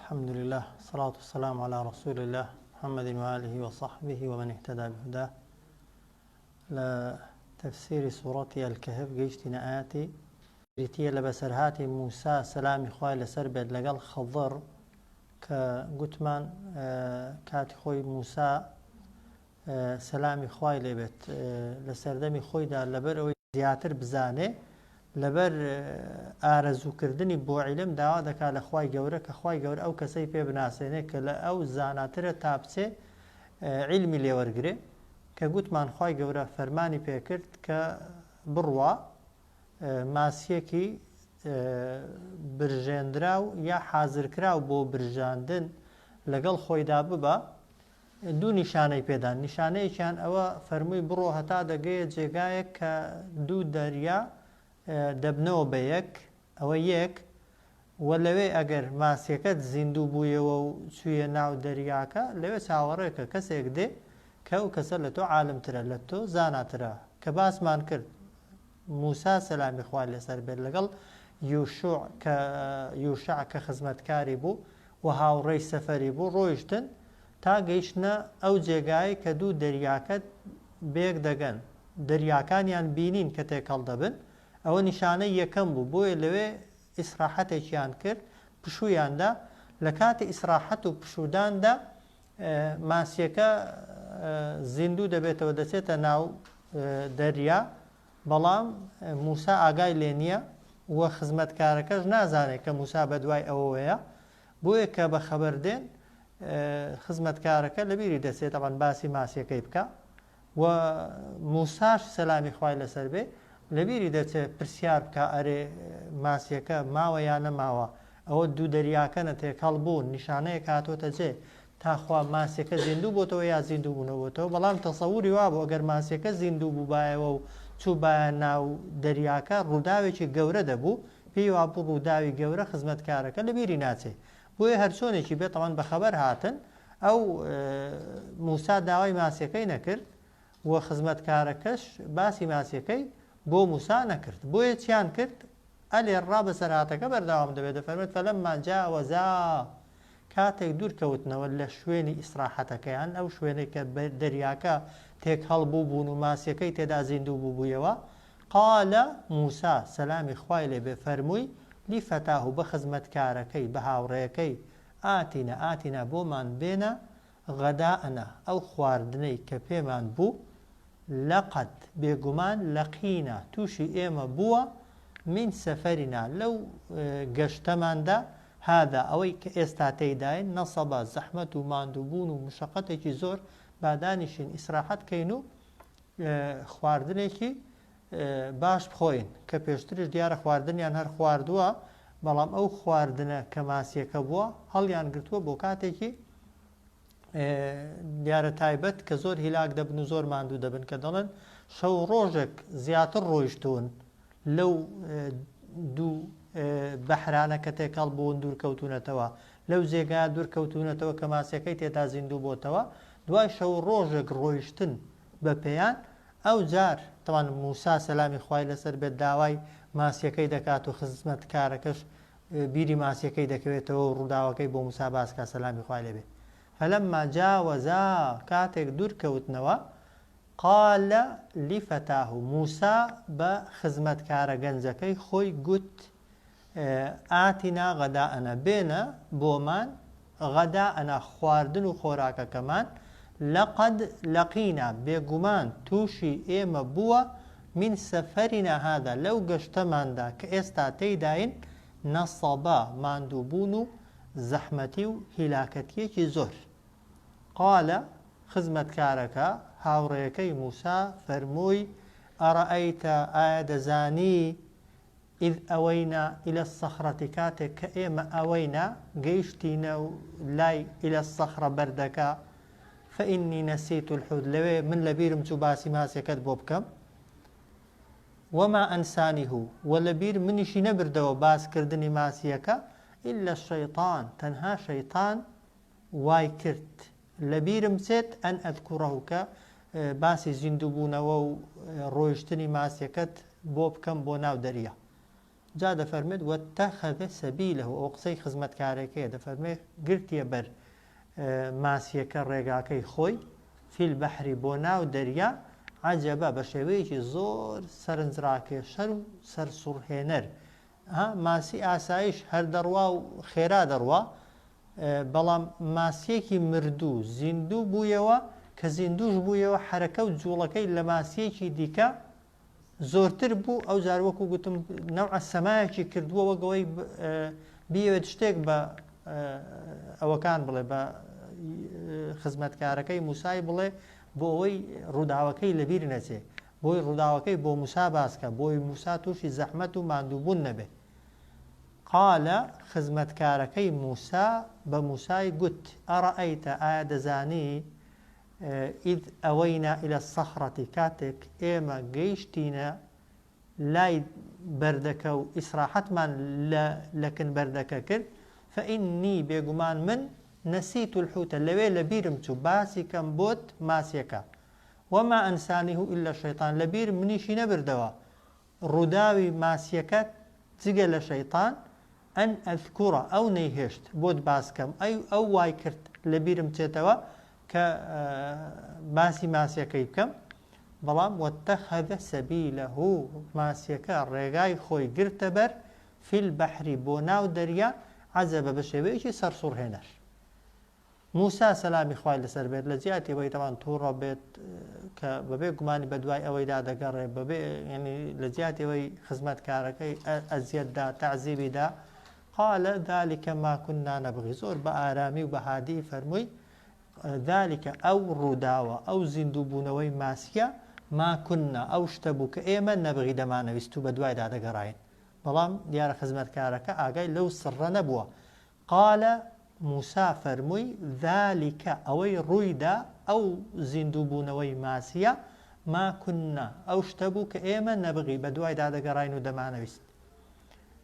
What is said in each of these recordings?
الحمد لله الصلاة والسلام على رسول الله محمد وآله وصحبه ومن اهتدى بهداه. لتفسير سورة الكهف جيشتنا آتي جيتية لبسرهاتي موسى سلامي خوي لسر بيد لقل خضر كقتمان كاتي خوي موسى سلامي خوي لبيت لسر دمي خوي دا لبر زياتر بزاني لەبەر ئارەزووکردنی بۆ عیلم داوا دەکات لە خوای گەورە کە خوای گەورە ئەو کەسەی پێ بناسێنێت کە لە ئەو زاناترە تا بچێ عیلمی لێوەرگرێ کە گوتمان خوای گەورە فەرمانی پێکرد کە بڕوا ماسیەکی برژێنراو یا حازرکراو بۆ برژاندن لەگەڵ خۆیدا ببە دوو نیشانەی پێدان. نیشانەیەکیان ئەوە فەرمووی بڕۆ هەتا دەگەیە جێگایەک کە دوو دەریا دەبنەوە بە یەک ئەوە یەک و لەوێ ئەگەر ماسیەکەت زیندوو بوویەوە و چوویە ناو دەریاکە لەوێ چاوەڕێکە کەسێک دێ کە ئەو کەسە لە تۆ عالمترە لە تۆ زاناترە کە باسمان کرد موسا سەلامی خوای لەسەر بێت لەگەڵ یوشع کە خزمەتکاری بوو و هاوڕێی سەفەری بوو ڕۆیشتن تا گەیشتنە ئەو جێگایی کە دوو دەریاکەت بێک دەگەن دەریاکانیان بینین کە تێکەڵ دەبن ئەوە نیشانەی یەکەم بوو بۆیە لەوێ ئیسراحەتێکیان کرد پشوویاندا لە کاتی ئیسراحەت و پشوداندا ماسیەکە زیندوو دەبێتەوە دەچێتە ناو دەریا بەڵام موسا ئاگای لێ نییە وە خزمەتکارەکەش نازانێت کە موسا بەدوای ئەوەیە بۆیە کە بە خەبەردێن خزمەتکارەکە لەبیری دەچێت ئەوان باسی ماسیەکەی بکە و موساش سەلامی خوای لەسەر بێ لەبیری دەچێت پرسیار بکە ئەرێ ماسیەکە ماوە یان نەماوە ئەوە دوو دەریاکەنە تێکەڵ بوون نیشانەیە کاتۆتە جێ تاخوا ماسیەکە زیندوو بۆتەوە یا زیندوو بوونەوەتەوە بەڵام تەسەووری وا بوو ئەگەر ماسیەکە زیندوو بووبایەوە و چوو بایە ناو دەریاکە ڕووداوێکی گەورە دەبوو پێی وا بوو ڕووداوی گەورە خزمەتکارەکە لەبیری ناچێت بۆیە هەر چۆنێکی بێت ئەوان بەخەبەر هاتن ئەو موسا داوای ماسیەکەی نەکرد و خزمەتکارەکەش باسی ماسیەکەی بۆ موسا نەکرد بۆیە چیان کرد ئەلێ ڕا بەسەرهاتەکە بەردەوام دەبێت دەفەرمێت فەلەمما جاوەزا کاتێک دوورکەوتنەوە لە شوێنی ئیسراحەتەکەیان ئەو شوێنەی کە دەریاکە تێک هەڵبوو بوون و ماسیەکەی تێدا زیندوو بوو بوویەوە قالە موسا سەلامی خوای لێ بێ فەرمووی لیفەتاه بە خزمەتکارەکەی بە هاوڕێیەکەی ئاتینە بۆمان بێنە غەداءەنە ئەو خواردنەی کە پێمان بوو لەقەد بێگومان لەقینە تووشی ئێمە بووە من سەفەرینا لەو گەشتەماندا هادا ئەوەی کە ئێستا تێیداین نەسەبە زەحمەت و ماندووبوون و مشەقەتێکی زۆر بادانیشین ئیسراحەت کەین و خواردنێکی باش بخۆین کە پێشترش دیارە خواردنیان هەر خواردووە بەڵام ئەو خواردنە کە ماسیەکە بووە هەڵیان گرتووە بۆ کاتێکی دیارە تایبەت کە زۆر هیلاک دەبن و زۆر ماندوو دەبن کە دەڵێن شەو ڕۆژێک زیاتر ڕۆیشتون لەو دوو بەحرانە کە تێکەڵ بوون دوورکەوتونەتەوە لەو جێگا دوورکەوتونەتەوە کە ماسیەکەی تێدا زیندوو بۆتەوە دوای شەو ڕۆژێک ڕۆیشتن بە پێیان ئەو جار تەوان موسا سەلامی خوای لەسەر بێت داوای ماسیەکەی دەکات و خزمەتکارەکەش بیری ماسیەکەی دەکەوێتەوە و ڕووداوەکەی بۆ موسا باسکە سەلامی خوای لێ بێت فەلەمما جاوەزا کاتێک دوورکەوتنەوە قالە لیفەتاه موسا بە خزمەتکارە گەنجەکەی خۆی گوت ئاتینا غەداءەنە بێنە بۆمان غەداءەنە خواردن و خۆراکەکەمان لەقەد لەقینە بێگومان تووشی ئێمە بووە من سەفەرینە هادا لەو گەشتەماندا کە ئێستا تێیداین نەسەبە ماندووبوون و زەحمەتی و هیلاکەتیەکی زۆر قالە خزمەتکارەکە هاوڕێیەکەی موسا فەرمووی ئەڕەئەیتە ئایا دەزانی ئیذ ئەوەینا ئیلە السەخرەتی کاتێک کە ئێمە ئەوەینا گەیشتینە و لای ئیلە السەخرە بەردەکە فەئینی نەسیت الحوت لەوێ من لەبیرم چوو باسی ماسیەکەت بۆ بکەم وەما ئەنسانیه و لەبیر منیشی نەبردەوە باسکردنی ماسیەکە إلا الشەیطان تەنها شەیطان وای کرد لەبیرم چێت ئەن ئەذکوڕەه کە باسی زیندوو بوونەوە و ڕۆیشتنی ماسیەکەت بۆ بکەم بۆ ناو دەریا جا دەفەرمێت وەتەخەذە سەبیلەهو ئەو قسەی خزمەتکارێکەیە دەفەرمێت گرتیە بەر ماسیەکە ڕێگاکەی خۆی فی البەحری بۆ ناو دەریا عەجەبە بە شێوەیەکی زۆر سەرنجڕاکێشەر و سەرسوڕهێنەر ماسی ئاسایش هەر دەڕوا و خێرا دەڕوا بەڵام ماسیەکی مردوو زیندوو بوویەوە کە زیندوش بوویەوە حرەکە و جوڵەکەی لە ماسیەکی دیکە زۆرتر بوو ئەو جار وەکو گوتم نەوعە سەمایەکی کردووە وەگەوەی بیەوێت شتێک بە ئەوەکان بڵێ بە خزمەتکارەکەی موسای بڵێ بۆ ئەوەی ڕووداوەکەی لەبیر نەچێ بۆی ڕووداوەکەی بۆ موسا باسکە بۆی موسا تووشی زەحمەت و ماندووبوون نەبێ قالە خزمەتکارەکەی موسا بە موسای گوت ئەڕەئەیتە ئایا دەزانی ئید ئەوەینا ئیلە سەخڕەتی کاتێک ئێمە گەیشتینە لای بەردەکە و ئیسراحەتمان لەکن بەردەکە کرد فەئیننی بێگومان من نەسیت الحوتە لەوێ لە بیرم چوو باسی کەم بۆت ماسیەکە وەما ئەنسانیه ئیلا شەیطان لە بیر منیشی نەبردەوە ڕووداوی ماسیەکە جگە لە شەیطان ئەن ئەذکوڕە ئەو نەیهێشت بۆت باسکەم ئەو وای کرد لە بیرم چێتەوە کە باسی ماسیەکەی بکەم بەڵام وەتەخەذە سەبیلەهو ماسیەکە ڕێگای خۆی گرتە بەر فی البەحری بۆ ناو دەریا عەجەبە بە شێوەیەکی سەرسوڕهێنەر موسا سەلامی خوای لەسەر بێت لە جیاتیەوەی تەوان تووڕە بێت کە بەبێ گومانی بە دوای ئەوەیدا دەگەڕێ بەبێ ینی لە جیاتیەوەی خزمەتکارەکەی ئەزیەتدا تەعزیبیدا قالە ذلکە ما کنا نەبغی زۆر بە ئارامی و بە هادی فەرمووی ذلکە ئەو ڕووداوە ئەو زیندووبوونەوەی ماسیە ما کنا ئەو شتە بوو کە ئێمە نەبغی دەمانەویست و بە دوایدا دەگەڕاین بەڵام دیارە خزمەتکارەکە ئاگای لەو سڕە نەبووە قالە موسا فەرمووی ذلکە ئەوەی ڕوویدا ئەو زیندووبوونەوەی ماسیە ما کنا ئەو شتە بوو کە ئێمە نەبغی بە دوایدا دەگەڕاین و دەمانەویست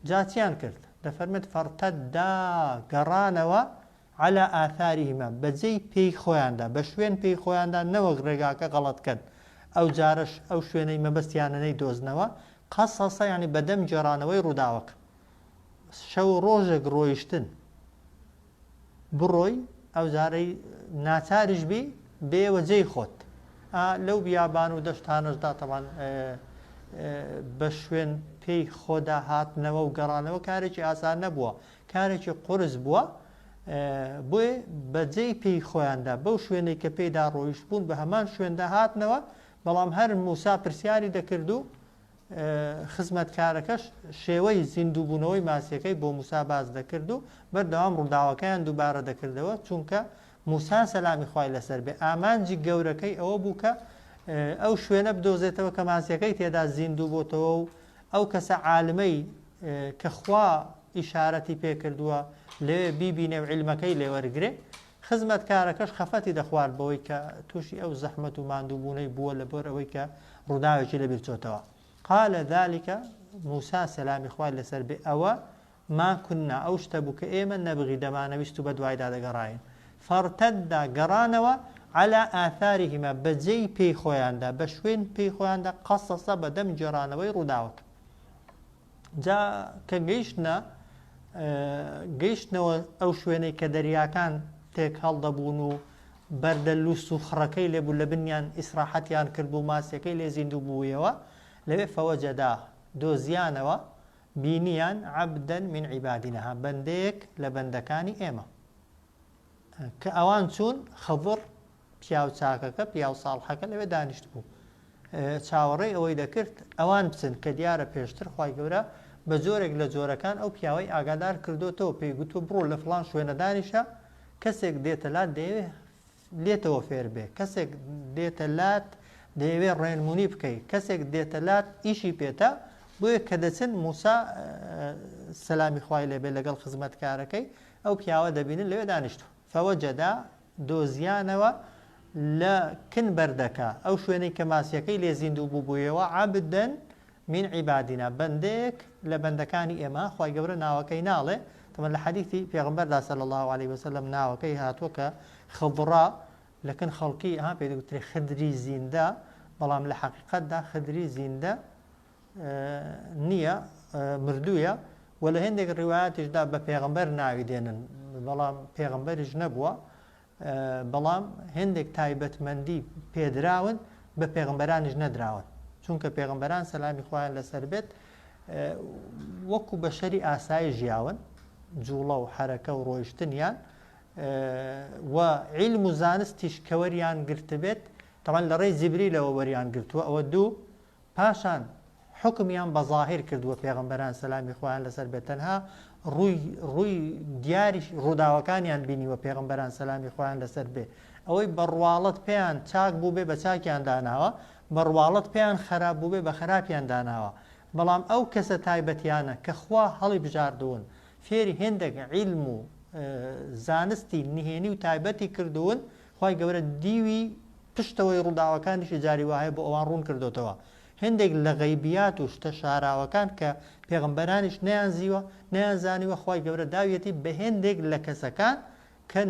جاچیان کرد دەفەرمێت فەرتەددا گەڕانەوە على ئاثارهما بەجێی پێی خۆیاندا بە شوێن پێی خۆیاندا نەوەک ڕێگاکە غەڵەتکرد ئەو جارش ئەو شوێنەی مەبەستیانەی دۆزنەوە قەسەسە ینی بەدەم جێڕانەوەی ڕووداوەکە شەو ڕۆژێک ڕۆیشتن بڕۆی ئەو جارەی ناچاریش بی بێوە جێی خۆت لەو بیابان و دەشتانشدا تەمان بە شوێن پێی خۆدا هاتنەوە و گەڕانەوە کارێکی ئاسان نەبووە کارێکی قورس بووە بۆیە بەجێی پێی خۆیاندا بەو شوێنەی کە پێیدا ڕۆیشت بوون بە هەمان شوێندا هاتنەوە بەڵام هەر موسا پرسیاری دەکرد و خزمەتکارەکەش شێوەی زیندووبوونەوەی ماسیەکەی بۆ موسا باز دەکرد و بەردەوام ڕووداوەکەیان دووبارە دەکردەوە چونکە موسا سەلامی خوای لەسەر بێ ئامانجی گەورەکەی ئەوە بوو کە ئەو شوێنە بدۆزێتەوە کە ماسیەکەی تێدا زیندوو بۆتەوە و ئەو کەسە عالمەی کە خوا ئیشارەتی پێ کردووە لێ بیبینێ و عیلمەکەی لێوەرگرێ خزمەتکارەکەش خەفەتی دەخوارد بەوەی کە تووشی ئەو زەحمەت و ماندووبوونەی بووە لەبەر ئەوەی کە ڕووداوێکی لەبیر چۆتەوە قالە ذلکە موسا سەلامی خوای لەسەر بێ ئەوە ما کنا ئەو شتە بوو کە ئێمە نەبغی دەمانەویست و بە دوایدا دەگەڕاین فەرتەددا گەڕانەوە على ئاثارهما بەجێی پێی خۆیاندا بە شوێن پێی خۆیاندا قەسەسە بەدەم جێڕانەوەی ڕووداوەکە جا کە گەیشتنەوە ئەو شوێنەی کە دەریاکان تێک هەڵدەبوون و بەردە لووس و خڕەکەی لێبوو لە بنیان ئیسراحەتیان کرد بوو ماسیەکەی لێ زیندوو بوویەوە لەوێ فەوەجەدا دۆزیانەوە بینیان عەبدەن من عیبادینەها بەندەیەک لە بەندەکانی ئێمە کە ئەوان چوون خەضر پیاو چاکەکە پیاو ساڵحەکە لەوێ دانیشت بوو چاوەڕێی ئەوەی دەکرد ئەوان بچن کە دیارە پێشتر خوای گەورە بە جۆرێک لە جۆرەکان ئەو پیاوەی ئاگادار کردوتەوە پێی گوتووە بڕۆ لە فڵان شوێنە دانیشە کەسێک دێتە لات دەیەوێ لێتەوە فێر بێ کەسێک دێتە لات دەیەوێت ڕێنمونی بکەیت کەسێک دێتە لات ئیشی پێتە بۆیە کە دەچن موسا سەلامی خوای لێبێ لەگەڵ خزمەتکارەکەی ئەو پیاوە دەبینن لەوێ دانیشتووە فەوەجەدا دۆزیانەوە لە کن بەردەکە ئەو شوێنەی کە ماسیەکەی لێ زیندوو بوو بوویەوە عەبدەن من عیبادینا بەندێک لە بەندەکانی ئێمە خوای گەورە ناوەکەی ناڵێ تەمەن لە حەدیثی پێغەمبەردا صلی الله علیه وسلم ناوەکەی هاتووە کە خضرا لەکن خەڵکی پێ دەگوترێ خدری زیندە بەڵام لە حەقیقەتدا خدری زیندە نییە مردوویە و لە هێندێک ڕیوایەتیشدا بە پێغەمبەر ناوی دێنن بەڵام پێغەمبەریش نەبووە بەڵام هێندێک تایبەتمەندی پێدراون بە پێغەمبەرانیش نەدراون چونکە پێغەمبەران سەلامی خۆیان لەسەر بێت وەکو بەشەری ئاسایی ژیاون جوڵە و حرەکە و ڕۆیشتنیان و علم و زانستیش کە وەریان گرتبێت تەمان لە ڕێی جیبریلەوە وەریان گرتووە ئەوە دوو پاشان حکمیان بە ظاهر کردووە پێغەمبەران سەلامی خۆیان لەسەر بێت تەنها ڕووی دیاری ڕووداوەکانیان بینیوە پێغەمبەران سەلامی خۆیان لەسەر بێ ئەوەی بەڕواڵەت پێیان چاک بوو بێ بە چاکیان داناوە بەڕواڵەت پێیان خراپ بوو بێ بە خراپیان داناوە بەڵام ئەو کەسە تایبەتیانە کە خوا هەڵی بژاردوون فێری هێندێک علم و زانستی نهێنی و تایبەتی کردوون خوای گەورە دیوی پشتەوەی ڕووداوەکانیشی جاری وایە بۆ ئەوان ڕوون کردوتەوە هەندێک لە غەیبیات و شتە شاراوەکان کە پێغەمبەرانیش نەیانزیوە نەیانزانیوە خوای گەورە داویەتی بە هێندێک لە کەسەکان کە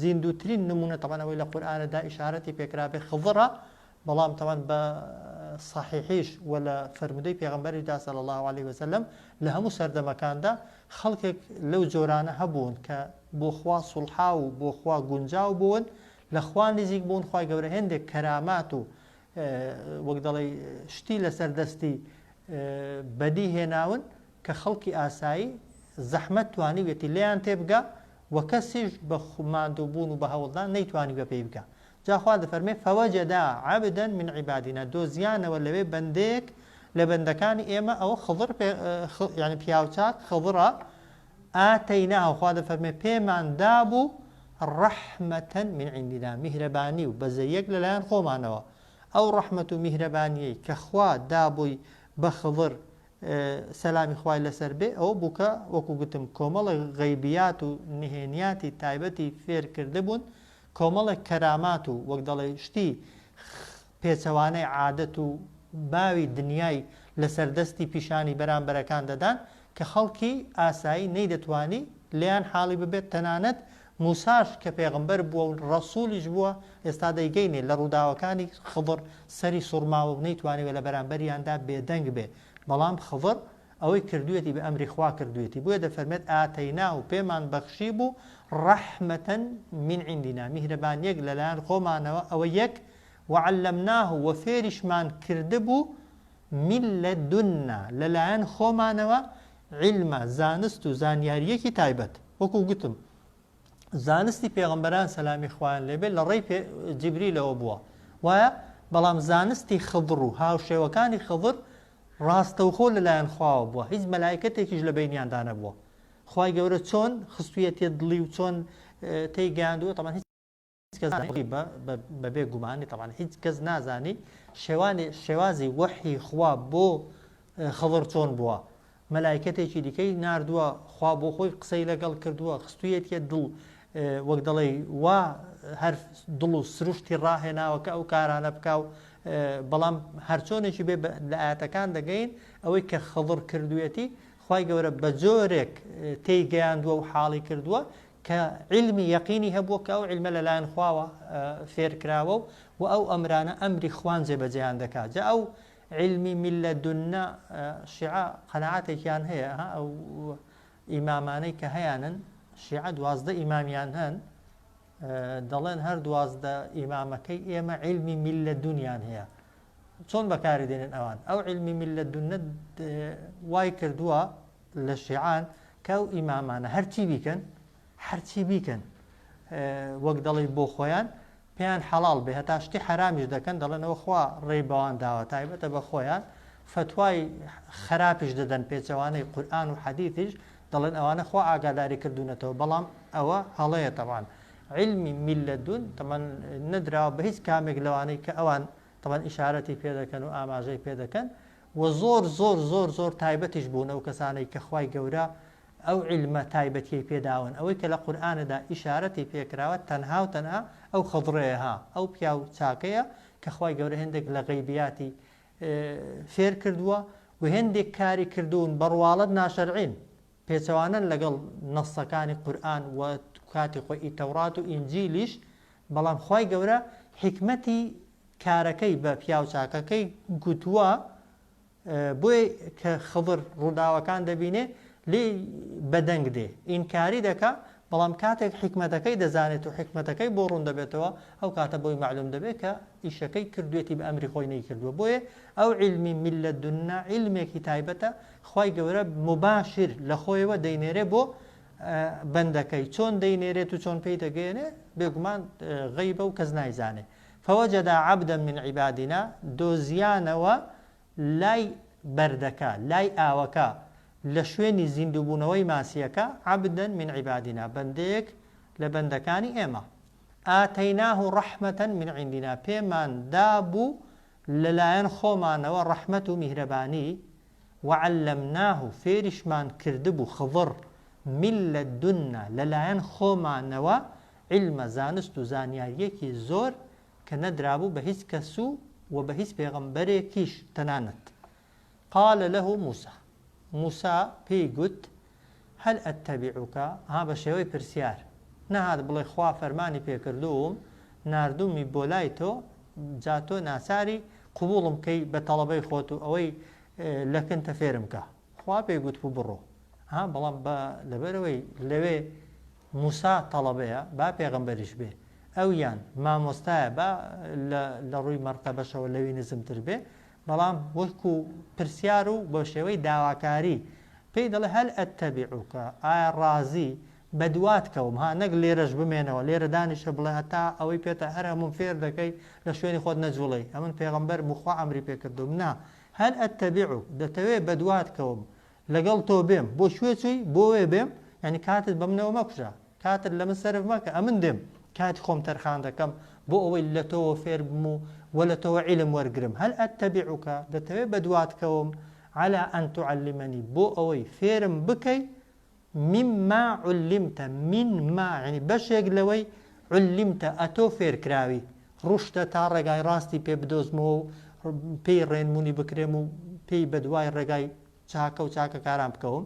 زیندووترین نمونە تەمانەوەی لە قورئانەدا ئیشارەتی پێکرابێ خضڕە بەڵام تەمان بە صحیحیش و لە فەرمودەی پێغەمبەریدا صلی الله عليه وسلم لە هەموو سەردەمەکاندا خەڵکێک لەو جۆرانە هەبوون کە بۆ خوا سوڵحا و بۆ خوا گونجاو بوون لە خوا نزیک بوون خوای گەورە هێندێک کەرامات و وەک دەڵێ شتی لەسەر دەستی بەدی هێناون کە خەڵکی ئاسایی زەحمەت توانیوێتی لێیان تێبگا و کەسیش بە ماندووبوون و بە هەوڵدان نەیتوانی بە پێی بکە جاخوا دەفەرمێ فەوەجەدا عەبدەن من عیبادینا دۆزیانەوە لەوێ بەندەیەک لە بەندەکانی ئێمە ئەوە خضر یعنی پیاوچاک خضڕە ئاتەیناه خوا دەفەرمێ پێمان دابوو ڕەحمەتەن من عیندینا میهرەبانی و بەزەیەک لەلایەن خۆمانەوە ئەو ڕەحمەت و میهرەبانیەی کە خوا دابووی بە خضر سەلامی خوای لەسەر بێ ئەوە بووکە وەکو گوتم کۆمەڵی غەیبیات و نهێنیاتی تایبەتی فێر کرده بوون کۆمەڵێک کەرامات و وەک دەڵێ شتی پێچەوانەی عادەت و باوی دنیای لەسەر دەستی پیشانی بەرامبەرەکان دەدان کە خەڵکی ئاسایی نەیدەتوانی لێیان حاڵی ببێت تەنانەت موساش کە پێغەمبەر بووە و ڕەسوولیش بووە ئێستا دەیگەینێ لە ڕووداوەکانی خضر سەری سوڕماوە و نەیتوانێت لە بەرامبەریاندا بێدەنگ بێ بەڵام خضر ئەوەی کردوێتی بە ئەمری خوا کردوێتی بۆیە دەفەرمێت ئاتەینا و پێمان بەخشی بوو ڕەحمەتەن من عیندینا میهرەبانیەک لەلایەن خۆمانەوە ئەوە یەک وعلمناه و فێریشمان کردبوو من لەدونا لەلایەن خۆمانەوە علمە زانست و زانیاریەکی تایبەت وەکو گوتم زانستی پێغەمبەران سەلامی خوایان لێبێت لە ڕێی جیبریلەوە بووە وایە بەڵام زانستی خضر و هاوشێوەکانی خضر ڕاستەوخۆ لەلایەن خواوە بووە هیچ مەلایکەتێکیش لە بینیاندا نەبووە خوای گەورە چۆن خستوویەتێ دڵی و چۆن تێیگەیاندووە تەمان هیچ کەس بەبێ گومانی تەمان هیچ کەس نازانی شێوازی وەحی خوا بۆ خضر چۆن بووە مەلایکەتێکی دیکەی ناردووە خوا بۆ خۆی قسەی لەگەڵ کردووە خستوویەتێ دڵ وەک دەڵێ وا هەر دڵ و سروشتی ڕاهێناوە کە ئەو کارانە بکا و بەڵام هەرچۆنێکی بێ لە ئاەتەکان دەگەین ئەوەی کە خضر کردوێتی خوای گەورە بە جۆرێک تێیگەیاندووە و حاڵی کردووە کە علمی یەقینی هەبووە کە ئەو علمە لەلایەن خواوە فێرکراوە و ئەو ئەمرانە ئەمری خوان جێبەجێیان دەکات جا ئەو علمی من لەدونا شیعە قەناعەتێکیان هەیە ئەو ئیمامانەی کە هەیانن شیعە 12 ئیمامیان هەن دەڵێن هەر 12 ئیمامەکەی ئێمە علمی من لەدونیان هەیە چۆن بەکاری دێنن ئەوان ئەو علمی من لەدونە وای کردووە لە شیعان کە ئەو ئیمامانە هەرچی بیکەن وەک دەڵێ بۆ خۆیان پێیان حەڵاڵ بێ هەتا شتی حرامیش دەکەن دەڵێنەوە خوا ڕێی بەوان داوە تایبەتە بە خۆیان فتوای خراپیش دەدەن پێچەوانەی قورئان و حەدیثیش دەڵێن ئەوانە خوا ئاگاداری کردوونەتەوە بەڵام ئەوە هەڵەیە تەبعاً علمی من لەدون تەمان نەدراوە بە هیچ کامێک لەوانەی کە ئەوان تەمان ئیشارەتی پێ دەکەن و ئاماژەی پێ دەکەن و زۆر تایبەتیش بوون ئەو کەسانەی کە خوای گەورە ئەو علمە تایبەتی پێداون ئەوەی کە لە قورئانەدا ئیشارەتی پێکراوە تەنها و تەنها ئەو خضڕەیە ئەو پیاو چاکەیە کە خوای گەورە هێندێک لە غەیبیاتی فێر کردووە و هێندێک کاری کردوون بەڕواڵەت ناشەرعین پێچەوانن لەگەڵ نەسەکانی قورئان و کاتی خۆی تەورات و ئینجیلیش بەڵام خوای گەورە حکمەتی کارەکەی بە پیاو چاکەکەی گوتووە بۆی کە خضر ڕووداوەکان دەبینێ لێ بەدەنگ دێ ئینکاری دەکا بەڵام کاتێک حکمەتەکەی دەزانێت و حکمەتەکەی بۆ ڕوون دەبێتەوە ئەو کاتە بۆی معلوم دەبێت کە ئیشەکەی کردوێتی بە ئەمری خۆی نەیکردووە بۆیە ئەو علمی میلە دونا علمێکی تایبەتە خی گەورە مباشر لە خۆیەوە دەینێرێ بۆ بەندەکەی چۆن دەینێرێت و چۆن پێی دەگەێنێ بێگومان غەیبە و کەس نایزانێ فوجد عبدا من عبادنا دۆزیانەوە لای بەردەکە لای ئاوەکە لە شوێنی زیندووبوونەوەی ماسیەکە عبدا من عبادنا بەندەیەک لە بەندەکانی ئێمە ئاتەیناه ڕەحمەتەن من عندنا پێمان دابوو لەلایەن خۆمانەوە ڕەحمەت و میهرەبانی وعلمناه فێریشمان کردبوو خضر من لەدونا لەلایەن خۆمانەوە علمە زانست و زانیاریەکی زۆر کە نەدرابوو بە هیچ کەس و بە هیچ پێغەمبەرێکیش تەنانەت قال له موسى موسى پێی گوت هەل ئەتەبیعوکە ها بە شێوەی پرسیار نەهات بڵێ خوا فەرمانی پێکردووم ناردوومی بۆ لای تۆ جا تۆ ناچاری قبوڵم کەی بە تەڵەبەی خۆت و ئەوەی لەکنتە فێرم کە خوا پێی گوت بوو بڕۆ ها بەڵام لەبەرەوەی لەوێ موسا تەڵەبەیە با پێغەمبەریش بێ ئەو یان مامۆستایە با لە ڕووی مەرتەبەشەوە لەوی نزمتر بێ بەڵام وەکو پرسیار و بۆ شێوەی داواکاری پێی دەڵێ هەل ئەتەبیعوکە ئایا ڕازی بە دوات کەوم ها نەک لێرەش بمێنەوە لێرە دانیشە بڵێ هەتا ئەوەی پێتە هەر هەموم فێر دەکەی لە شوێنی خۆت نەجوڵی ئەمن پێغەمبەر مخوا ئەمری پێکردوم نا هەل ئەتەبیعوک دەتەوێت بە دوات کەوم لەگەڵ تۆ بێم بۆ شوێ چووی بۆ وێ بێم ینی کاتت بە منەوە مەکوژە کاتت لە من سەرف مەکە ئەمن دێم کاتی خۆم تەرخان دەکەم بۆ ئەوەی لە تۆوە فێر بم و وە لە تۆوە عیلم وەرگرم هەل ئەتەبیعوکە دەتەوێت بە دوات کەوم على أن تعلمني بو أوي فيرم بكي مما علمت من ما يعني بشيك لوي علمت أتو فير كراوي رشدة تارقاي راستي بي بدوزمو بي رين موني بكريمو بي بدواي رقاي چاكا و چاكا كارام بكوم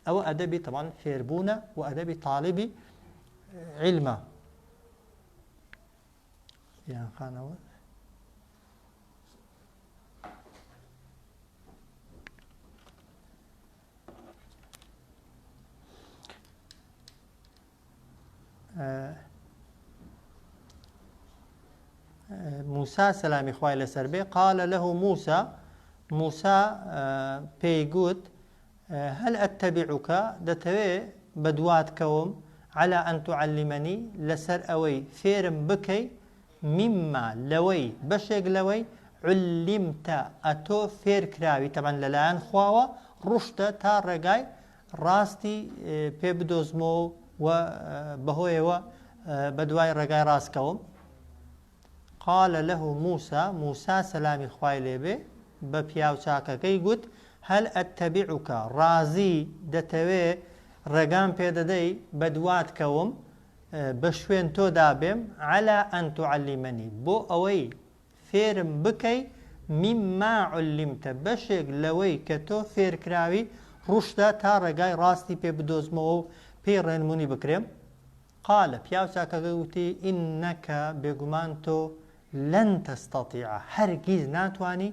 أو أدبي طبعا فيربونا وأدبي طالبي علما يعني خانوا موسى سلامي خوای لەسەر بێ قال له موسى پێیگوت هل ئەتەبیعوکە دەتەوێ بە دوات کەوم على أن تعلمني لەسەر ئەوەی فێرم بکەی مما لەوەی بەشێک لەوەی علمتە ئەتۆ فێر کراوی تەبەن لەلایەن خواوە ڕوشتە تا ڕێگای ڕاستی پێ بدۆزمەوە و بەهۆیەوە بە دوای ڕێگای ڕاستکەوم قال له موسى سلامی خوای لێبێ بە پیاو چاکەکەی گوت هەل ئەتەبیعوکە ڕازی دەتەوێ ڕێگام پێدەدەی بە دوات کەوم بە شوێن تۆدا بێم على أن تعلمني بۆ ئەوەی فێرم بکەی مما علمتە بەشێک لەوەی کە تۆ فێرکراوی ڕوشدا تا ڕێگای ڕاستی پێ بدۆزمەوە و پێی ڕێنمونی بکرێم قالە پیاو چاکەکە وتی ئینەکە بێگومان تۆ لەن تەستەطیعە هەرگیز ناتوانی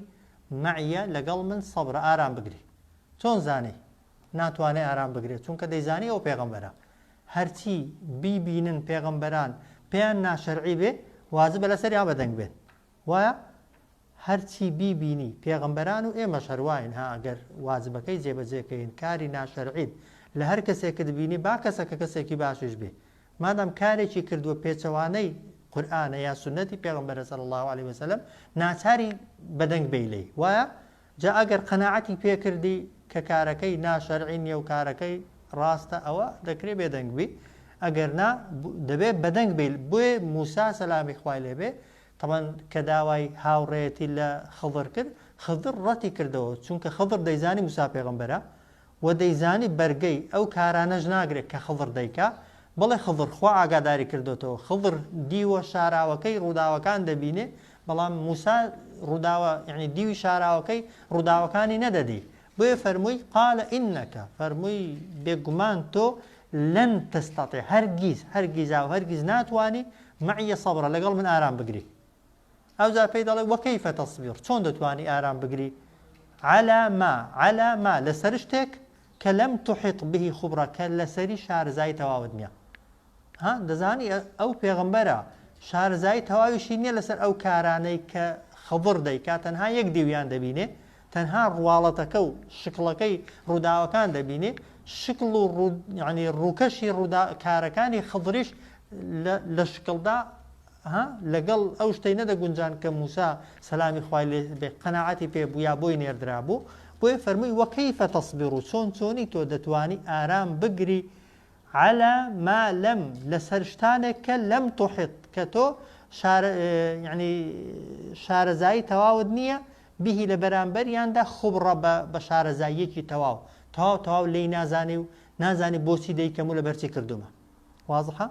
مەعیە لەگەڵ من سەبرە ئارام بگری چۆن زانی ناتوانێ ئارام بگرێت چونکە دەیزانی ئەو پێغەمبەرە هەرچی بیبینن پێغەمبەران پێیان ناشەرعی بێ واجبە لەسەر یا بەدەنگ بێت وایە هەرچی بیبینی پێغەمبەران و ئێمە شەرواین ها ئەگەر واجبەکەی جێبەجێکەین کاری ناشەرعیت لە هەر کەسێکت بینی با کەسەکە کەسێکی باشش بێ مادام کارێکی کردووە پێچەوانەی قورئانە یا سنەتی پێغەمبەرە صلی الله عليه وسلم ناچاری بەدەنگ بێی لێی وایە جا ئەگەر قەناعەتی پێکردی کە کارەکەی ناشەرعی نییە و کارەکەی ڕاستە ئەوە دەکرێت بێدەنگ بی ئەگەر نا دەبێت بەدەنگ بێ بۆیە موسا سەلامی خوای لێبێ طبعا کە داوای هاوڕێتی لە خضر کرد خضر ڕەتی کردەوە چونکە خضر دەیزانی موسا پێغەمبەرە و دەیزانی بەرگەی ئەو کارانەش ناگرێت کە خضر دەیکا بەڵێ خضر خوا ئاگاداری کردوتەوە خضر دیوە شاراوەکەی ڕووداوەکان دەبینێ بەڵام موسا ڕووداوە یعنی دیوی شاراوەکەی ڕووداوەکانی نەدەدی بۆیە فەرمووی قالە ئینەکە فەرمووی بێگومان تۆ لەن تەستەطیع هەرگیز هەرگیز ناتوانی مەعیە سەبرە لەگەڵ من ئارام بگری ئەوجا پێی دەڵێ وەکەیفە تەصبیر چۆن دەتوانی ئارام بگری على ما لسرشتك كلم تحط به خبرة كالسري شارزاي تواود نيا ها دزاني أو بيغمبرة شارزاي تواوشي نيا لسر أو كاراني كخبر ديكا تنها يقدي ويان دبيني تنها روالتك و شكلكي روداوكان دبيني شكل يعني الروكشي رودا كاركاني خضريش لشكل دا ها لقل أو شتينا دا جنجان كموسى سلامي خوالي بقناعتي بيا بوي نيردرابو بوي فرمي وكيف تصبروا سوني تو دتواني آرام بقري على ما لم لسرشتانك لم تحط كتو شار يعني شارزاي تواود نية به لبرانبر ياندا خبرة بشارزايكي تواو لي نازاني بوسي دي كمو لبرسي كردوما واضحة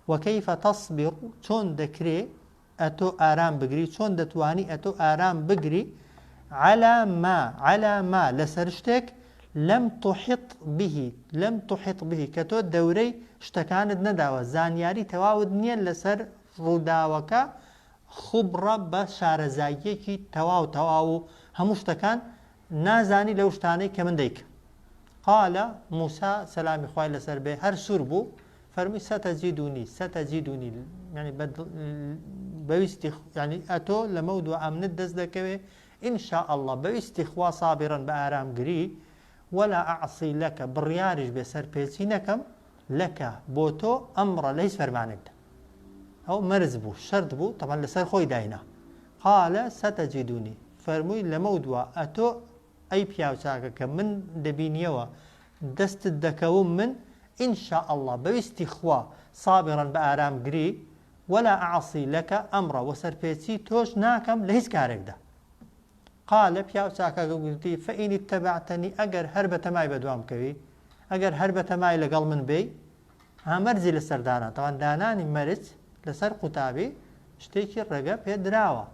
وكيف تصبر چون دكري أتو آرام بقري چون دتواني أتو آرام بقري على ما لسرشتك لم تحط به كتو دوري اشتكاند نداوة زانياري تواود نيا لسر روداوكا خبرة بشارزايكي تواو هموشتكان نازاني لوشتاني كمن ديك قال موسى سلامي خواه لسر به هر سربو فرمي ستزيدوني يعني بويستي يعني أتو لموضوع أمن الدزدكوي إن شاء الله بويستي خوا صابرا بآرام قري ولا أعصي لك بريارج بسر بيسينكم لك بوتو أمر ليس فرمانك أو مرز بو شرط بو طبعا لسر خوي داينا قال ستجدوني فرمي لموضوع أتو أي بياو ساكا من دبينيوا دست الدكوم من إن شاء الله بويستي خوا صابرا بآرام قري ولا أعصي لك أمر وسربيتي توش ناكم لهيس كارك ده قال بياو ساكا قلتي فإن اتبعتني أجر هربة ماي بدوام كوي أجر هربة ماي لقل من بي ها مرزي لسر دانا طبعا داناني مرز لسر قتابي شتيكي الرقب هي دراوة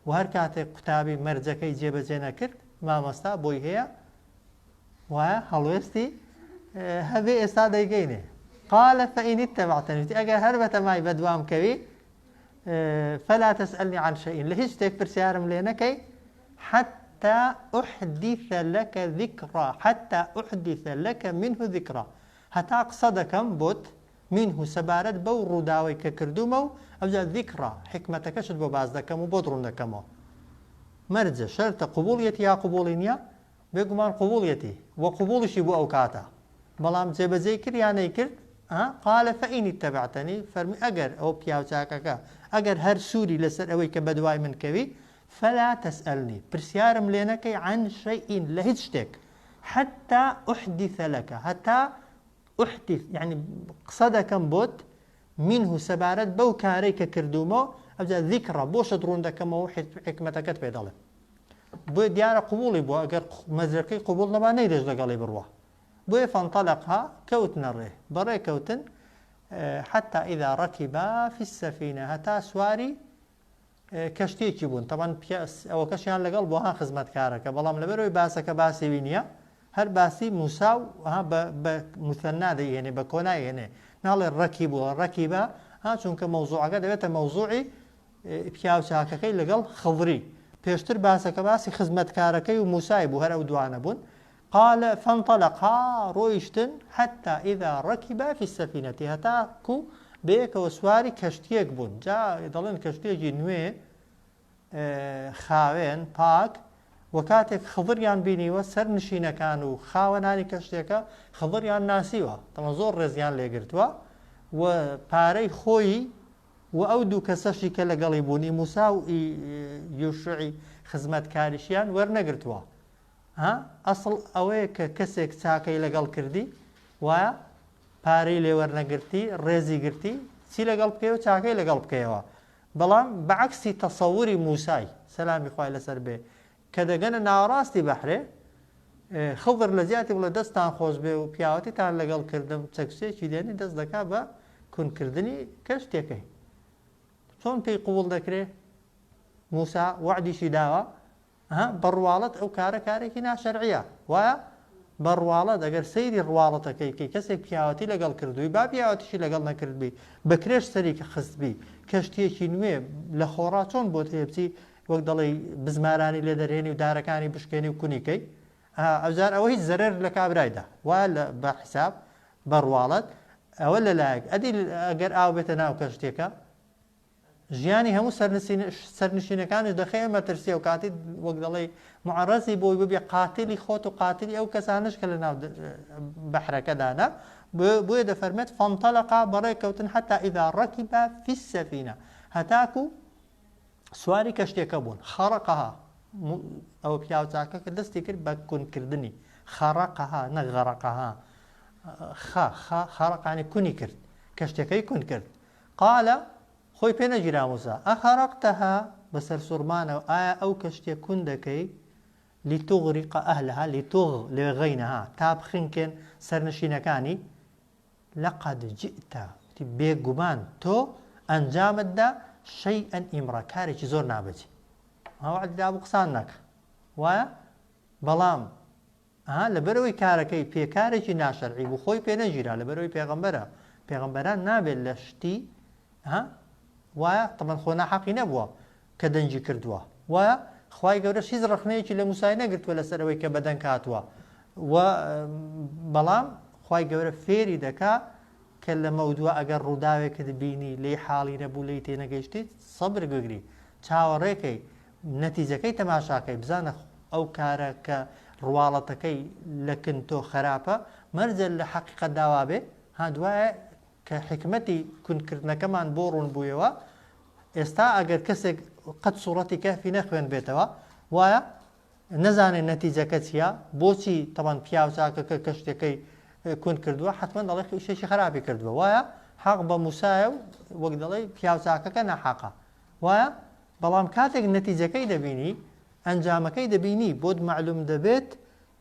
وهر كاتي قتابي مرزكي جيب زينا كرت ما مستا بوي هي وهالوستي هذه استاذ يجيني قال فإن اتبعتني أجر هربة معي بدوام كبي فلا تسألني عن شيء لهيش تكبر سيارم لينكي حتى أحدث لك منه ذكرى حتى أقصدكم بوت منه سبارت بو روداوي ككردومو أبدا ذكرى حكمتك شد ببازدكم وبودرونكم مرجع شرط قبوليتي يا قبولينيا بيقمان قبوليتي وقبول شي بو أوكاتا بلام جبزي كر يعني كر قال فإن اتبعتني فرمي أجر أو بياو شاكاكا أجر هر سوري لسر أوي كبدواي من كوي فلا تسألني برسيارم لينكي عن شيء لهجتك حتى أحدث لك حتى أحدث يعني قصدكم بوت منه سبارت بو كاريك كردومو أبدا ذكرى بوش درون دكمو حكمتك تبيضله بو ديار قبولي بو أجر مزرقي قبول نبا نيرج لقالي بروح بو فانطلقها كوتن الريه بري كوتن حتى إذا ركبا في السفينة هتا سواري كشتيكي بون طبعا أو كشيان لقال بوها خزمت كارك بلام لبروي باسك باسي وينيا هر باسي مساو ها بمثنى دي يعني بكوناي يعني نال الركب والركبة ها چونك موضوع قد بيت موضوعي بياو شاككي لقال خضري بيشتر باسك باسي خزمت كاركي ومسايب وهر أو دوانا بون قال فانطلقا رويشتن حتى إذا ركبا في السفينة هتاكو بيك وسواري كشتيك بون جا يضلن كشتيك نوي خاوين باك وكاتك خضريان بيني وسر نشينا كانوا خاوناني كشتيكا خضريان ناسيوا طبعا زور رزيان ليقرتوا وباري خوي وأودو كسشي كلا قليبوني مساو يوشعي خزمت كارشيان ورنقرتوا ها أصل أويك كسك ساكي لقل كردي و پارەی لێوەرنەگرتی ڕێزی گرتی چی لەگەڵ بکەوە چاکەی لەگەڵ بکەوە بەڵام بەعکسی تەسەووری موسای سەلامی خوای لەسەر بێ کە دەگەنە ناوەڕاستی بەحرێ خضر لە زیاتی بڵێ دەستان خۆش بێ و پیاوەتیتان لەگەڵ کردم چەکسێکی دێنی دەست دەکا بە کونکردنی کەشتێکەی چۆن پێی قوبوڵ دەکرێ موسا وعدیشی داوە بەڕواڵەت ئەو کارێکی ناشەرعیە وایە بەڕواڵەت ئەگەر سەیری ڕواڵەتەکەی کەسێک پیاوەتی لەگەڵ کردووی با پیاوەتیشی لەگەڵ نەکردبی بەکرێش سەری کە خستبی کەشتێکی نوێ لە خۆڕا چۆن بۆ هەیە بچی وەک دەڵێ بزمارانی لێ دەرهێنی و دارەکانی بشکێنی و کونیکەی ئەوزار ئەوە هیچ زەرەر لە کابرایدا وا بە حساب بەڕواڵەت ئەوە لەلایەک ئەدی ئەگەر ئاو بێتە ناو کەشتێکە ژیانی هەموو سەرنشینەکانی دەخەیە مەترسیە و کاتی وەک دەڵێ معڕەزی بۆی ببێ قاتیلی خۆت و قاتیلی ئەو کەسانش کە لە ناو بەحرەکەدانە بۆیە دەفەرمێت فانطلقا بەڕێکەوتن حتى إذا ركب في السفينة هەتاکو سواری کەشتێکە بوون خەڕقەها ئەو پیاوچاکە کە دەستی کرد بە کونکردنی خەڕقەها نەغەڕقەها خەڕقانی کونی کرد کەشتەکەی کون کرد قالە خۆی پێ نەگیرا موسا ئەخەڕقتەها بەسەر سوورمانەوە ئایا ئەو کەشتێ کون دەکەی لتغرق أهلها لغينها تا بخنکێن سەرنشینەکانی لقد جئت بێگومان تۆ ئەنجامتدا شەیئەن ئیمڕە کارێکی زۆر نابەجێ هەوعددا بوو قسان نەکە وایە بەڵام لەبەرەوەی کارەکەی پێکارێکی ناشەرعی بوو خۆی پێ نەگیرا لەبەرەوەی پێغەمبەران نابێت لە شتی وایە تەمەن خۆ ناحەقی نەبووە کە دەنجی کردووە وایە خوای گەورە هیچ ڕخنەیەکی لە موسای نەگرتووە لەسەرەوەی کە بەدەنگ هاتووە بەڵام خوای گەورە فێری دەکا کە لە مەودووە ئەگەر ڕووداوێکت بینی لێ حاڵی نەبوو لی تێنەگەیشتیت سەبر گوگری چاوەڕێکەی نەتیجەکەی تەماشاکەی بزانە ئەو کارە کە ڕواڵەتەکەی لەکن تۆ خراپە مەرجە لە حەقیقەت داوا بێ دوایە کە حکمەتی کونکردنەکەمان بۆ ڕوون بوویەوە ئێستا ئەگەر کەسێک قەت سوڕەتی کەفی نەخوێن بێتەوە وایە نەزانێت نەتیجەکە چییە بۆچی تەمان پیاوچاکەکە کە شتێکەی کون کردووە حتمما دەڵێ شتێکی خراپی کردووە وایە حەق بە موسایە و وەک دەڵێ پیاوچاکەکە ناحەقە وایە بەڵام کاتێک نەتیجەکەی دەبینی ئەنجامەکەی دەبینی بۆت معلوم دەبێت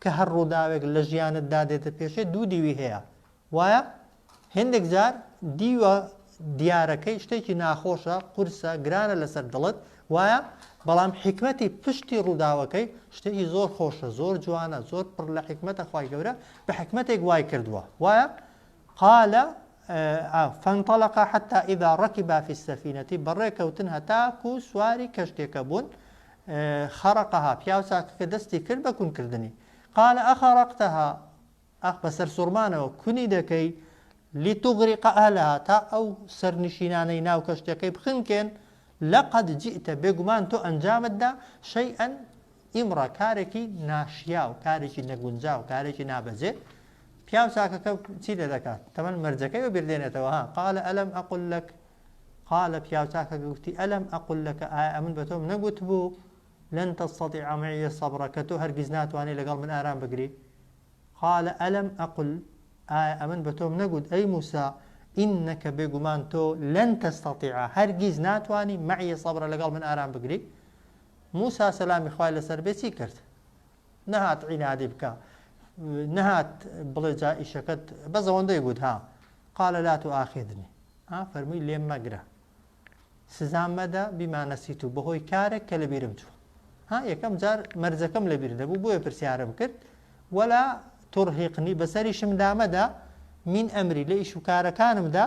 کە هەر ڕووداوێک لە ژیانت دادێتە پێشێ دوو دیوی هەیە وایە هێندێک جار دیوە دیارەکەی شتێکی ناخۆشە قورسە گرانە لەسەر دڵت وایە بەڵام حکمەتی پشتی ڕووداوەکەی شتێکی زۆر خۆشە زۆر جوانە زۆر پڕ لە حکمەتە خوای گەورە بە حکمەتێک وای کردووە وایە قال فانطلق حتى إذا ركب في السفينة بەڕێکەوتن هەتاکو سواری کەشتێکە بوون خەڕقەها پیاوچاکەکە دەستی کرد بە کونکردنی قال ئەخەڕقتەها بەسەر سوورمانەوە کونی دەکەی لتغرق أهلها تا ئەو سەرنشینانەی ناو کەشتەکەی بخنکێن لقد جئت بێگومان تۆ ئەنجامتدا شەیئەن ئیمڕە کارێکی ناشیا و کارێکی نەگونجا و کارێکی نابەجێ پیاوچاکەکە چی لێ دەکات تەمەن مەرجەکەی بە بیردێنێتەوە قال ئەلەم ئەقول لەک قال پیاوچاکە گوتی ئەلەم ئەقول لەکە ئایا ئەمن بە تۆم نەگوت بوو لەن تەستەطیع معیە سەبڕە کە تۆ هەرگیز ناتوانێت لەگەڵ من ئارام بگری قال ئەلەم ئەقول ئایا ئەمن بە تۆم نەگوت ئەی موسا ئینەکە بێگومان تۆ لەن تەستەطیع هەرگیز ناتوانی معیە سەبڕە لەگەڵ من ئارام بگری موسا سەلامی خوای لەسەر بێ چی کرد نەهات عینادی بکە نەهات بڵێ جا ئیشەکەت بە زەوەندەی گوت قال لا تؤاخذني فەرمووی لێم مەگرە سزام مەدە بیما نەسیت و بەهۆی کارێک کە لەبیرم چوو یەکەم جار مەرجەکەم لەبیر دەبوو بۆیە پرسیارم کرد وەلا تورهیقنی بەسەریشم دامەدا من ئەمری لە ئیش و کارەکانمدا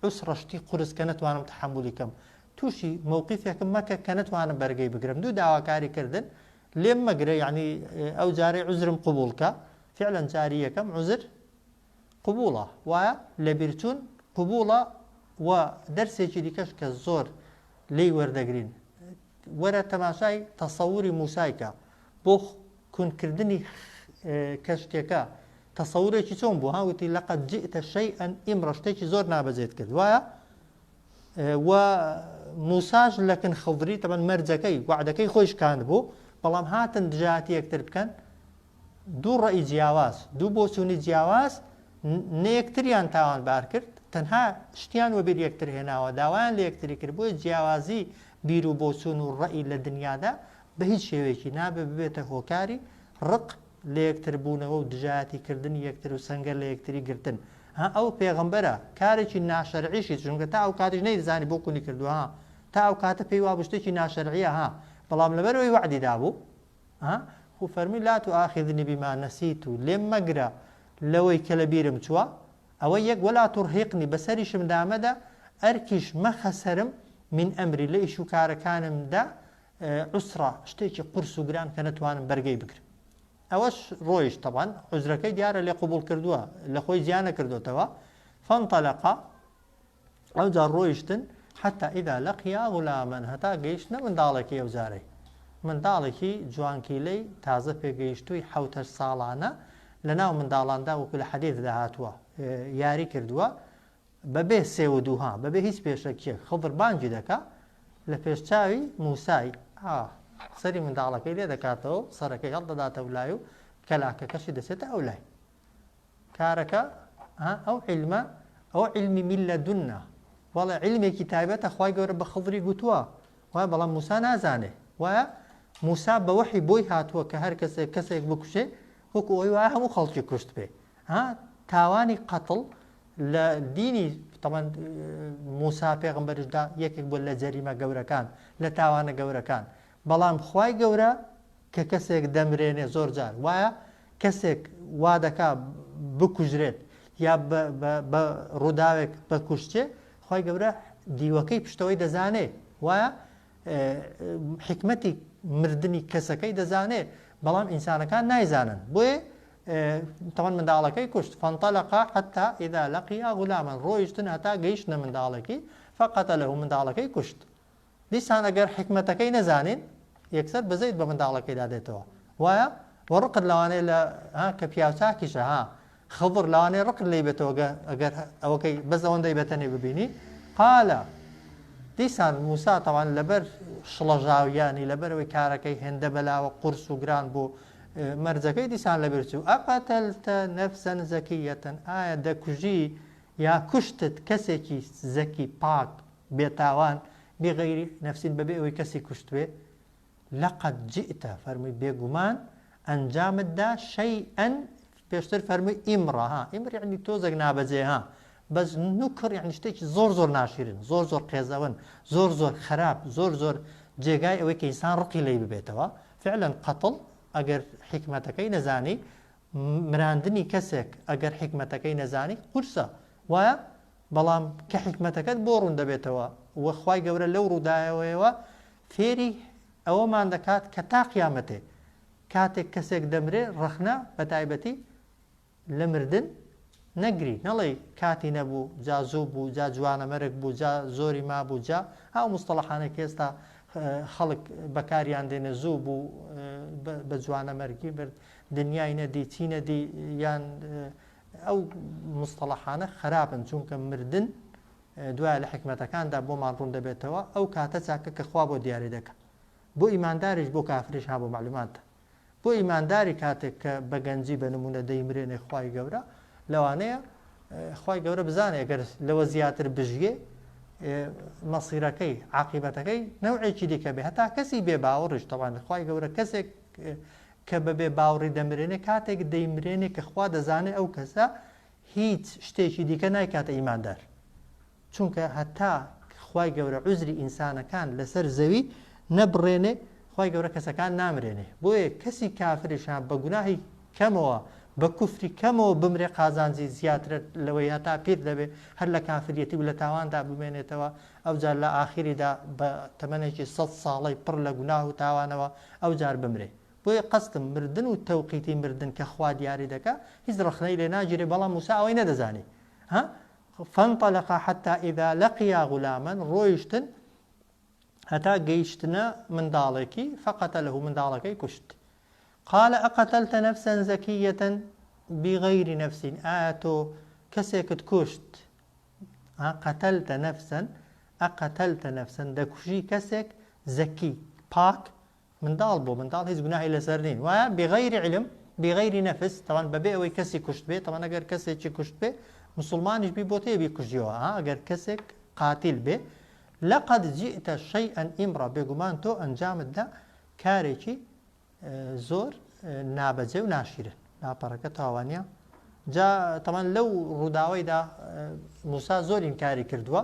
عوسڕەشتی قورس کە نەتوانم تەحەمولی کەم تووشی مووقیفێکم مەکە کە نەتوانم بەرگەی بگرم دوو داواکاری کردن لێم مەگرە یعنی ئەو جارەی عوزرم قبولکە فعلا جاری یەکەم عوزر قبوڵە وایە لەبیرچوون قبوڵە و دەرسێکی دیکەش کە زۆر لی وەردەگرین وەرە تەماشای تەسەووری موسایکە بۆ کونکردنی کەشتێکە تەسەورێکی چۆن بوو وتی لەقەد جئتە شەیئەن ئیمڕە شتێکی زۆر نابەجێت کرد وایە و موساش لەکن خەڵدری تەمەن مەرجەکەی وعدەکەی خۆی شکاند بوو بەڵام هاتن دژاتی یەکتر بکەن دوو ڕەئی جیاواز دوو بۆچوونی جیاواز نەیەکتریان تاوانبار کرد تەنها شتیان وەبیر یەکتر هێناوە داوایان لە یەکتری کرد بۆیە جیاوازی بیر و بۆچوون و ڕەئی لە دنیادا بە هیچ شێوەیەکی نابێ ببێتە هۆکاری ڕق لە یەکتر بوونەوە و دژاتی کردنی یەکتر و سەنگەر لە یەکتری گرتن ئەو پێغەمبەرە کارێکی ناشەرعیشی چونکە تا ئەو کاتیش نەیزانی بۆ کونی کردووە تا ئەو کاتە پێی وا شتێکی ناشەرعیە بەڵام لەبەرەوەی وعدی دابوو خو فەرمی لا تؤاخذنی بما نسیت و لێم مەگرە لەوەی کە لە بیرم چووە ئەوە یەک وەلا تورهیقنی بەسەریشم دامەدا ئەرکیش مەخەسەرم من ئەمری لە ئیش و کارەکانمدا عسرە شتێکی قورس و گران کە نەتوانم بەرگەی بگرم ئەوەش ڕۆیش طبعا عذرەکەی دیارە لێ قبول کردووە لە خۆی زیانە کردوتەوە فانطلقا ئەوجار ڕۆیشتن حتى إذا لقيا غلاما هەتا گەیشتنە منداڵێکی ئەوزارەی منداڵێکی جوانکیلەی تازە پێگەیشتووی 7 ساڵانە لە ناو منداڵاندا وەکو لە حەدیثدا هاتووە یاری کردووە بەبێ سێ و دووها بەبێ هیچ پێشەکیەک خضر بانگی دەکا لە پێشچاوی موسای سەری منداڵەکەی لێ دەکاتەوە سەرەکەی هەڵدەداتە لای و کەلاکەکەشی دەسێتە ئەو لای کارەکە ئەو علمە ئەو علمی من لەدونا وەڵێ علمێکی تایبەتە خوای گەورە بە خضری گوتووە وایە بەڵام موسا نازانێ وایە موسا بە وەحی بۆی هاتووە کە هەر کەسێک بکوشێ وەکو ئەوی وایە هەموو خەڵکی کوشت بێ تاوانی قەتڵ لە دینی طبعاً موسا پێغەمبەرشدا یەکێک بوو لە جەریمە گەورەکان لە تاوانە گەورەکان بەڵام خوای گەورە کە کەسێک دەمرێنێ زۆر جار وایە کەسێک وا دەکا بکوژرێت یا بە ڕووداوێک بەکوشتێ خوای گەورە دیوەکەی پشتەوەی دەزانێ وایە حکمەتی مردنی کەسەکەی دەزانێ بەڵام ئینسانەکان نایزانن بۆیە طبعا منداڵەکەی کوشت فانطلقا حتى إذا لقيا غلاما ڕۆیشتن هەتا گەیشتنە منداڵێکی فقتله منداڵەکەی کوشت دیسان ئەگەر حکمەتەکەی نەزانین یەکسەر بزەیت بە منداڵەکەیدا دێتەوە وایە وەڕقت لەوانەیە لە کە پیاوچاکیشە خضر لەوانەیە ڕقت لێ بێتەوە ئەگەر ئەوەکەی بەس ئەوەندەی بەتەنێ ببینی قالە دیسان موسا تەوان لەبەر شڵەژاویانی لەبەرەوەی کارەکەی هێندە بەلاوە قورس و گران بوو مەرجەکەی دیسان لەبەر چوو ئەقەتەلتە نەفسەن زەکیەتەن ئایا دەکوژی یا کوشتت کەسێکی زەکی پاک بێتاوان بێغەیری نەفسین بەبێ ئەوەی کەسی کوشت بێ لەقەد جئتە فەرمووی بێگومان ئەنجامتدا شەیئەن پێشتر فەرمووی ئیمڕە ئیمڕ یعنی تۆزێک نابەجێ بەس نوکڕ یعنی شتێکی زۆر ناشیرن زۆر قێزەون زۆر خراپ زۆر جێگای ئەوەی کە ئینسان ڕقی لێ ببێتەوە فعلا قەتڵ ئەگەر حکمەتەکەی نەزانی مراندنی کەسێک ئەگەر حکمەتەکەی نەزانی قورسە وایە بەڵام کە حکمەتەکەت بۆ ڕوون دەبێتەوە وەخوای گەورە لەو ڕووداوەیەوە فێری ئەوەمان دەکات کە تا قیامەتێ کاتێک کەسێک دەمرێ ڕەخنە بە تایبەتی لە مردن نەگری نەڵێ کاتی نەبوو جا زوو بوو جا جوانە مەرگ بوو جا زۆری مابوو جا هاو مستەڵەحانێک ئێستا خەڵک بەکاریان دێنە زوو بوو بە جوانە مەرگی برد دنیای نەدی چی نەدی یان ئەو مستەڵەحانە خراپن چونکە مردن دوای لە حکمەتەکاندا بۆمان ڕوون دەبێتەوە ئەو کاتە چاکە کە خوا بۆ دیاری دەکە بۆ ئیمانداریش بۆ کافریش ها بۆ معلوماتە بۆ ئیمانداری کاتێک کە بە گەنجی بە نمونە دەیمرێنێ خوای گەورە لەوانەیە خوای گەورە بزانێ ئەگەر لەوە زیاتر بژگێ مەسیرەکەی عاقبەتەکەی نەوعێکی دیکە بێ هەتا کەسی بێ باوەڕش تەوان خوای گەورە کەسێک کە بەبێ باوەڕی دەمرێنێ کاتێک دەیمرێنێ کە خوا دەزانێ ئەو کەسە هیچ شتێکی دیکە نایکاتە ئیماندار چونکە هەتا خوای گەورە عوزری ئینسانەکان لەسەر زەوی نەبڕێنێ خوای گەورە کەسەکان نامرێنێ بۆیە کەسی کافریشان بە گوناهی کەمەوە بە کوفری کەمەوە بمرێ قازانجی زیاترە لەوەی هەتا پیر دەبێ هەر لە کافریەتی و لە تاواندا بمێنێتەوە ئەوجار لە ئاخریدا بە تەمەنێکی 100 ساڵی پڕ لە گوناه و تاوانەوە ئەوجار بمرێ بۆیە قەستم مردن و تەوقیتی مردن کە خوا دیاری دەکا هیچ ڕخنەی لێ ناگیرێ بەڵام موسا ئەوەی نەدەزانی فانطلق حتى إذا لقيا غلاما ڕۆیشتن هەتا گەیشتنە منداڵێکی فقتله منداڵەکەی کوشت قال أقتلت نفسا زكية بغير نفس آتو كسيكت كشت قتلت نفسا أقتلت نفسا دكشي كسيك زكي باك من دال بو من دال هيز قناح إلى سرنين بغير علم بغير نفس طبعا ببيعوي كسي كشت بي طبعا أقر كسي كشت بي مسلمان بي بوتي بي كشجيوها أقر كسيك قاتل بي لقد جئت شيئا إمرا بيقومان تو أنجام دا كاريكي زۆر نابەجێ و ناشیرن لاپەڕەکە تاوانە جا تەمان لەو ڕووداوەیدا موسا زۆر ئینکاری کردووە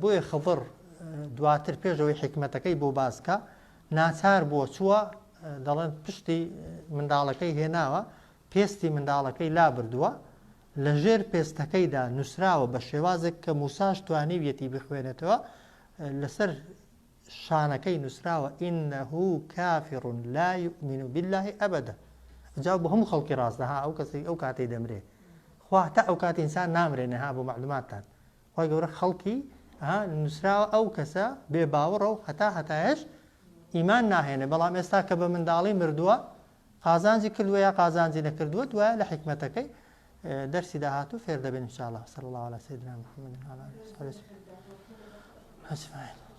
بۆیە خضر دواتر پێشەوەی حکمەتەکەی بۆ باسکە ناچار بووە چووە دەڵێن پشتی منداڵەکەی هێناوە پێستی منداڵەکەی لا بردووە لە ژێر پێستەکەیدا نووسراوە بە شێوازێک کە موساش توانیویەتی بخوێنێتەوە لەسەر شانەکەی نووسراوە إنه كافر لا يؤمن بالله أبدا جاوب بهم خەڵکی ڕاستەها ئەو کەسی ئەو کاتەی دەمرێ خوا تا ئەو کات ئینسان نامرێنێ ها بۆ معلوماتتان خی گەورە خەڵکی نووسراوە ئەو کەسە بێ باوەڕە و هەتاهش ئیمان ناهێنێ بەڵام ئێستا کە بە منداڵی مردووە قازانجی کردووە یا قازانجی نەکردووە دوایە لە حکمەتەکەی دەرسی داهاتوو فێر دەبێن إن شاء الله صلى الله على سيدنا محمد وعلى آله وصحبه وسلم.